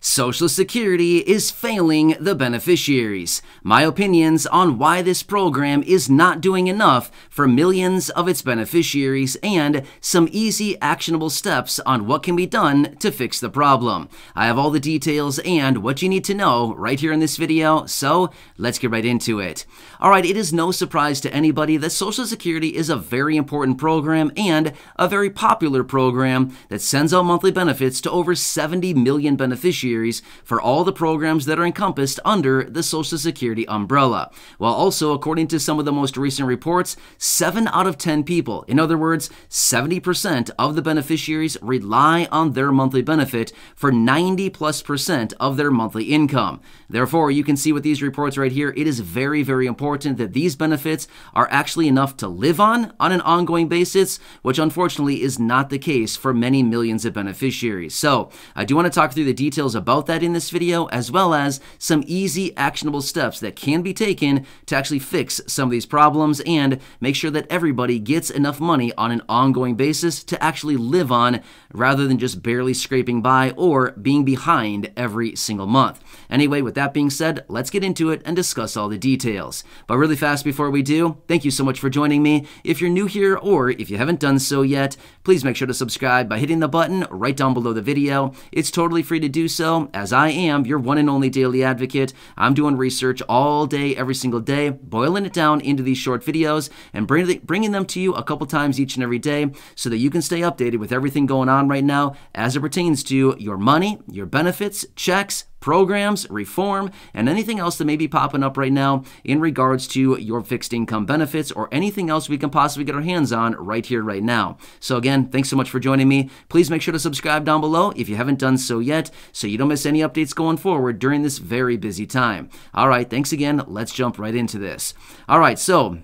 Social Security is failing the beneficiaries. My opinions on why this program is not doing enough for millions of its beneficiaries and some easy actionable steps on what can be done to fix the problem. I have all the details and what you need to know right here in this video, so let's get right into it. Alright, it is no surprise to anybody that Social Security is a very important program and a very popular program that sends out monthly benefits to over 70 million beneficiaries for all the programs that are encompassed under the Social Security umbrella. While also, according to some of the most recent reports, 7 out of 10 people, in other words, 70% of the beneficiaries rely on their monthly benefit for 90+% of their monthly income. Therefore, you can see with these reports right here, it is very, very important that these benefits are actually enough to live on an ongoing basis, which unfortunately is not the case for many millions of beneficiaries. So, I do want to talk through the details about that in this video, as well as some easy actionable steps that can be taken to actually fix some of these problems and make sure that everybody gets enough money on an ongoing basis to actually live on rather than just barely scraping by or being behind every single month. Anyway, with that being said, let's get into it and discuss all the details. But really fast before we do, thank you so much for joining me. If you're new here or if you haven't done so yet, please make sure to subscribe by hitting the button right down below the video. It's totally free to do so, as I am your one and only daily advocate. I'm doing research all day, every single day, boiling it down into these short videos and bringing them to you a couple times each and every day so that you can stay updated with everything going on right now as it pertains to your money, your benefits, checks, programs, reform, and anything else that may be popping up right now in regards to your fixed income benefits or anything else we can possibly get our hands on right here, right now. So again, thanks so much for joining me. Please make sure to subscribe down below if you haven't done so yet so you don't miss any updates going forward during this very busy time. All right, thanks again. Let's jump right into this. All right, so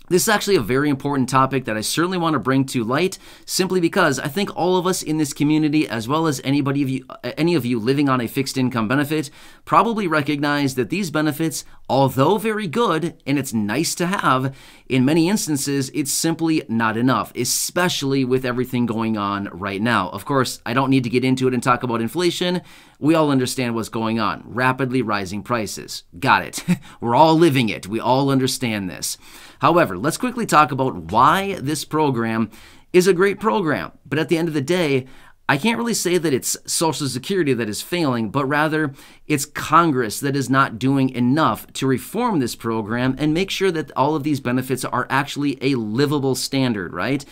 this is actually a very important topic that I certainly want to bring to light simply because I think all of us in this community, as well as any of you living on a fixed income benefit, probably recognize that these benefits, although very good and it's nice to have, in many instances, it's simply not enough, especially with everything going on right now. Of course, I don't need to get into it and talk about inflation. We all understand what's going on. Rapidly rising prices. Got it. We're all living it. We all understand this. However, let's quickly talk about why this program is a great program. But at the end of the day, I can't really say that it's Social Security that is failing, but rather it's Congress that is not doing enough to reform this program and make sure that all of these benefits are actually a livable standard, right?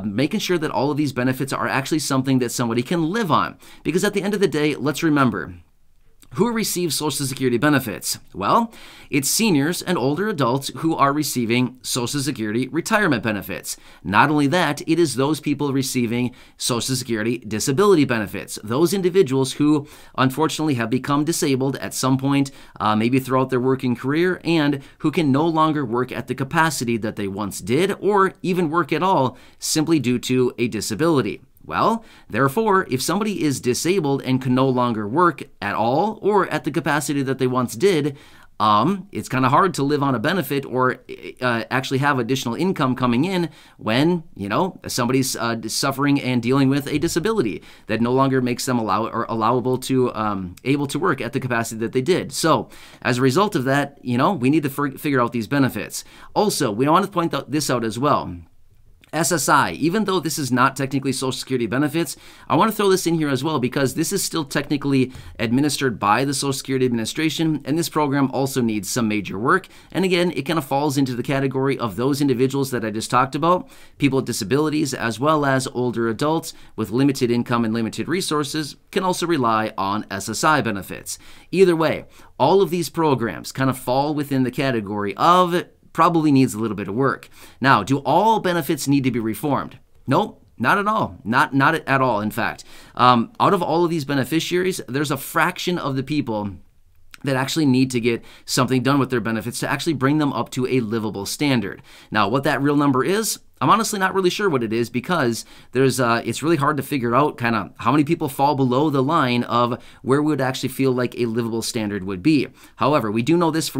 Making sure that all of these benefits are actually something that somebody can live on. Because at the end of the day, let's remember, who receives Social Security benefits? Well, it's seniors and older adults who are receiving Social Security retirement benefits. Not only that, it is those people receiving Social Security disability benefits. Those individuals who unfortunately have become disabled at some point, maybe throughout their working career, and who can no longer work at the capacity that they once did, or even work at all, simply due to a disability. Well, therefore, if somebody is disabled and can no longer work at all or at the capacity that they once did, it's kind of hard to live on a benefit or actually have additional income coming in when, somebody's suffering and dealing with a disability that no longer makes them allowable to able to work at the capacity that they did. So, as a result of that, we need to figure out these benefits. Also, we want to point this out as well. SSI, even though this is not technically Social Security benefits, I want to throw this in here as well because this is still technically administered by the Social Security Administration, and this program also needs some major work. And again, it kind of falls into the category of those individuals that I just talked about, people with disabilities, as well as older adults with limited income and limited resources can also rely on SSI benefits. Either way, all of these programs kind of fall within the category of probably needs a little bit of work. Now, do all benefits need to be reformed? Nope, not at all. Not at all, in fact. Out of all of these beneficiaries, there's a fraction of the people that actually need to get something done with their benefits to actually bring them up to a livable standard. Now, what that real number is, I'm honestly not really sure what it is because it's really hard to figure out kind of how many people fall below the line of where we would actually feel like a livable standard would be. However, we do know this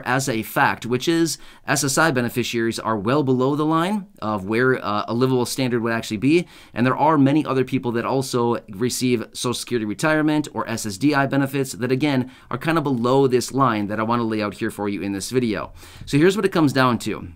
as a fact, which is SSI beneficiaries are well below the line of where a livable standard would actually be, and there are many other people that also receive Social Security retirement or SSDI benefits that again are kind of below this line that I want to lay out here for you in this video. So here's what it comes down to.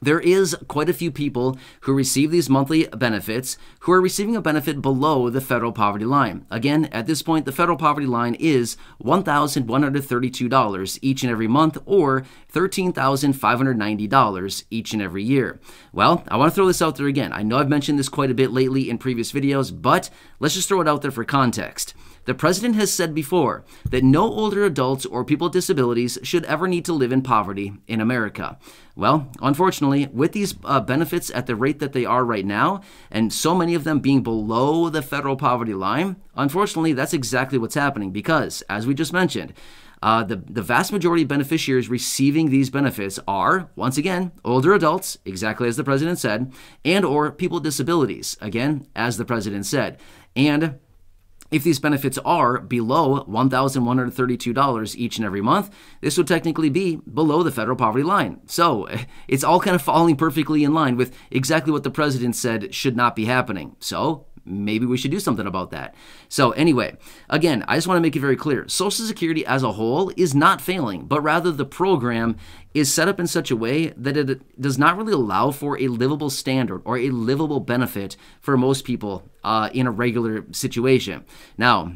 There is quite a few people who receive these monthly benefits who are receiving a benefit below the federal poverty line. Again, at this point, the federal poverty line is $1,132 each and every month or $13,590 each and every year. Well, I want to throw this out there again. I know I've mentioned this quite a bit lately in previous videos, but let's just throw it out there for context. The president has said before that no older adults or people with disabilities should ever need to live in poverty in America. Well, unfortunately, with these benefits at the rate that they are right now, and so many of them being below the federal poverty line, unfortunately, that's exactly what's happening because, as we just mentioned, the vast majority of beneficiaries receiving these benefits are, once again, older adults, exactly as the president said, and or people with disabilities, again, as the president said. And if these benefits are below $1,132 each and every month, this would technically be below the federal poverty line. So it's all kind of falling perfectly in line with exactly what the president said should not be happening. So maybe we should do something about that. So anyway, again, I just want to make it very clear. Social Security as a whole is not failing, but rather the program is set up in such a way that it does not really allow for a livable standard or a livable benefit for most people in a regular situation. Now,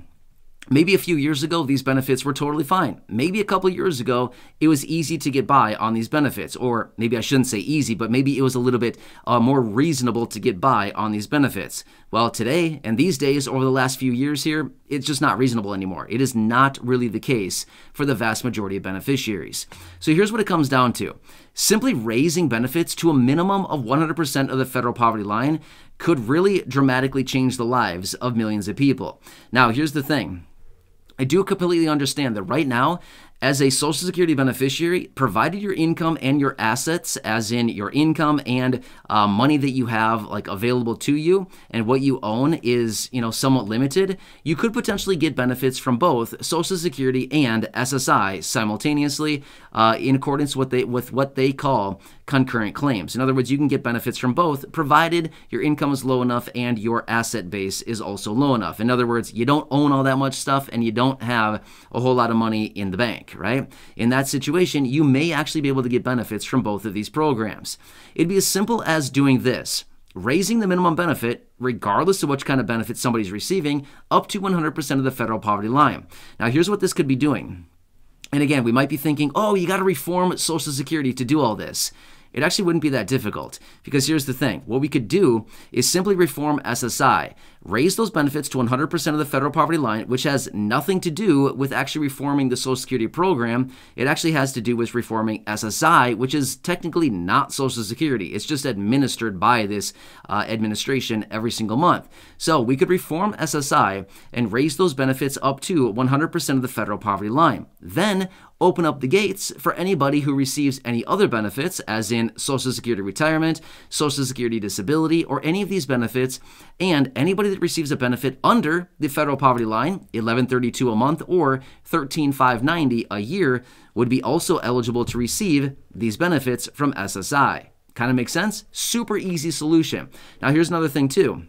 maybe a few years ago, these benefits were totally fine. Maybe a couple years ago, it was easy to get by on these benefits. Or maybe I shouldn't say easy, but maybe it was a little bit more reasonable to get by on these benefits. Well, today and these days, over the last few years here, it's just not reasonable anymore. It is not really the case for the vast majority of beneficiaries. So here's what it comes down to. Simply raising benefits to a minimum of 100% of the federal poverty line could really dramatically change the lives of millions of people. Now, here's the thing. I do completely understand that right now, as a Social Security beneficiary, provided your income and your assets, as in your income and money that you have like available to you and what you own is, somewhat limited, you could potentially get benefits from both Social Security and SSI simultaneously in accordance with what they call concurrent claims. In other words, you can get benefits from both provided your income is low enough and your asset base is also low enough. In other words, you don't own all that much stuff and you don't have a whole lot of money in the bank. Right? In that situation, you may actually be able to get benefits from both of these programs. It'd be as simple as doing this, raising the minimum benefit, regardless of which kind of benefit somebody's receiving, up to 100% of the federal poverty line. Now, here's what this could be doing. And again, we might be thinking, oh, you got to reform Social Security to do all this. It actually wouldn't be that difficult because here's the thing. What we could do is simply reform SSI, raise those benefits to 100% of the federal poverty line, which has nothing to do with actually reforming the Social Security program. It actually has to do with reforming SSI, which is technically not Social Security. It's just administered by this administration every single month. So we could reform SSI and raise those benefits up to 100% of the federal poverty line. Then open up the gates for anybody who receives any other benefits, as in Social Security retirement, Social Security disability, or any of these benefits, and anybody that receives a benefit under the federal poverty line, $1,132 a month or $13,590 a year, would be also eligible to receive these benefits from SSI. Kind of makes sense? Super easy solution. Now here's another thing too.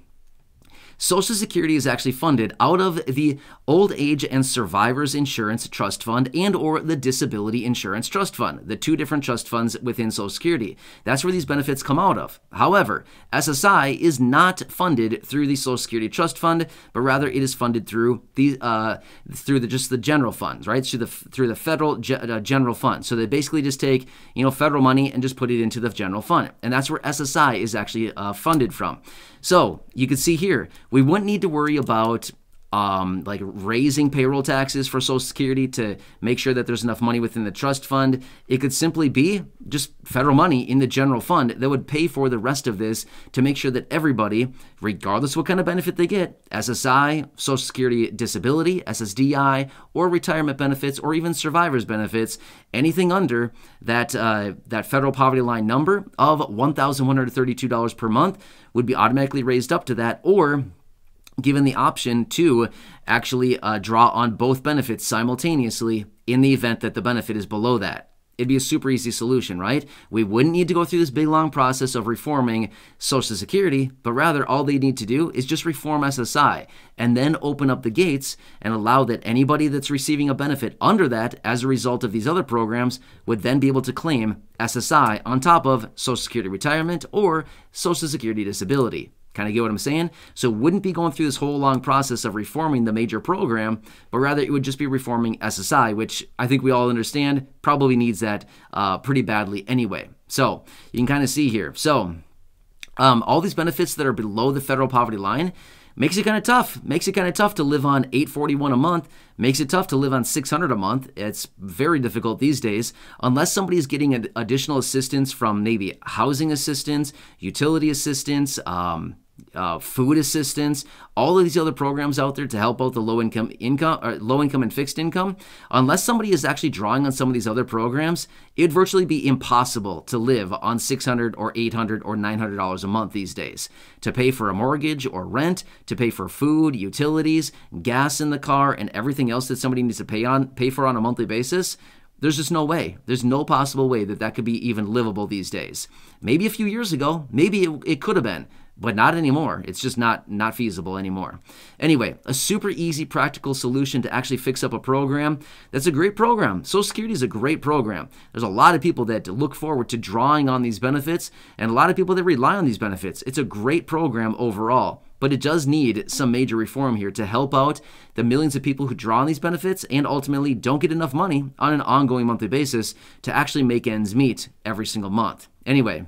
Social Security is actually funded out of the Old Age and Survivors Insurance Trust Fund and or the Disability Insurance Trust Fund, the two different trust funds within Social Security. That's where these benefits come out of. However, SSI is not funded through the Social Security Trust Fund, but rather it is funded through just the general funds, right? Through the federal general fund. So they basically just take federal money and just put it into the general fund, and that's where SSI is actually funded from. So you can see here, we wouldn't need to worry about like raising payroll taxes for Social Security to make sure that there's enough money within the trust fund. It could simply be just federal money in the general fund that would pay for the rest of this to make sure that everybody, regardless what kind of benefit they get, SSI, Social Security Disability, SSDI, or retirement benefits, or even survivor's benefits, anything under that federal poverty line number of $1,132 per month would be automatically raised up to that, or given the option to actually draw on both benefits simultaneously in the event that the benefit is below that. It'd be a super easy solution, right? We wouldn't need to go through this big long process of reforming Social Security, but rather all they need to do is just reform SSI and then open up the gates and allow that anybody that's receiving a benefit under that as a result of these other programs would then be able to claim SSI on top of Social Security retirement or Social Security disability. Kind of get what I'm saying? So it wouldn't be going through this whole long process of reforming the major program, but rather it would just be reforming SSI, which I think we all understand probably needs that pretty badly anyway. So you can kind of see here. So all these benefits that are below the federal poverty line makes it kind of tough. Makes it kind of tough to live on $841 a month. Makes it tough to live on $600 a month. It's very difficult these days unless somebody is getting additional assistance from maybe housing assistance, utility assistance, food assistance, all of these other programs out there to help out the low income and fixed income. Unless somebody is actually drawing on some of these other programs, it would virtually be impossible to live on $600 or $800 or $900 a month these days. To pay for a mortgage or rent, to pay for food, utilities, gas in the car, and everything else that somebody needs to pay for on a monthly basis. There's just no way. There's no possible way that that could be even livable these days. Maybe a few years ago, maybe it could have been, but not anymore. It's just not feasible anymore. Anyway, a super easy, practical solution to actually fix up a program. That's a great program. Social Security is a great program. There's a lot of people that look forward to drawing on these benefits, and a lot of people that rely on these benefits. It's a great program overall, but it does need some major reform here to help out the millions of people who draw on these benefits and ultimately don't get enough money on an ongoing monthly basis to actually make ends meet every single month. Anyway,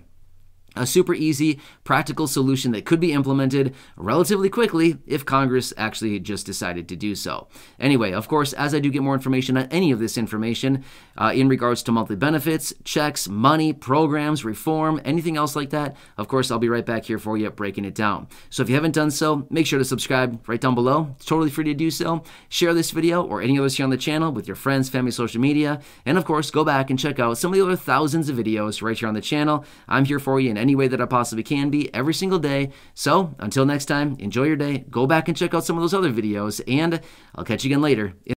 a super easy, practical solution that could be implemented relatively quickly if Congress actually just decided to do so. Anyway, of course, as I do get more information on any of this information in regards to monthly benefits, checks, money, programs, reform, anything else like that, of course, I'll be right back here for you breaking it down. So if you haven't done so, make sure to subscribe right down below. It's totally free to do so. Share this video or any others here on the channel with your friends, family, social media, and of course, go back and check out some of the other thousands of videos right here on the channel. I'm here for you in any way that I possibly can be every single day. So until next time, enjoy your day. Go back and check out some of those other videos, and I'll catch you again later.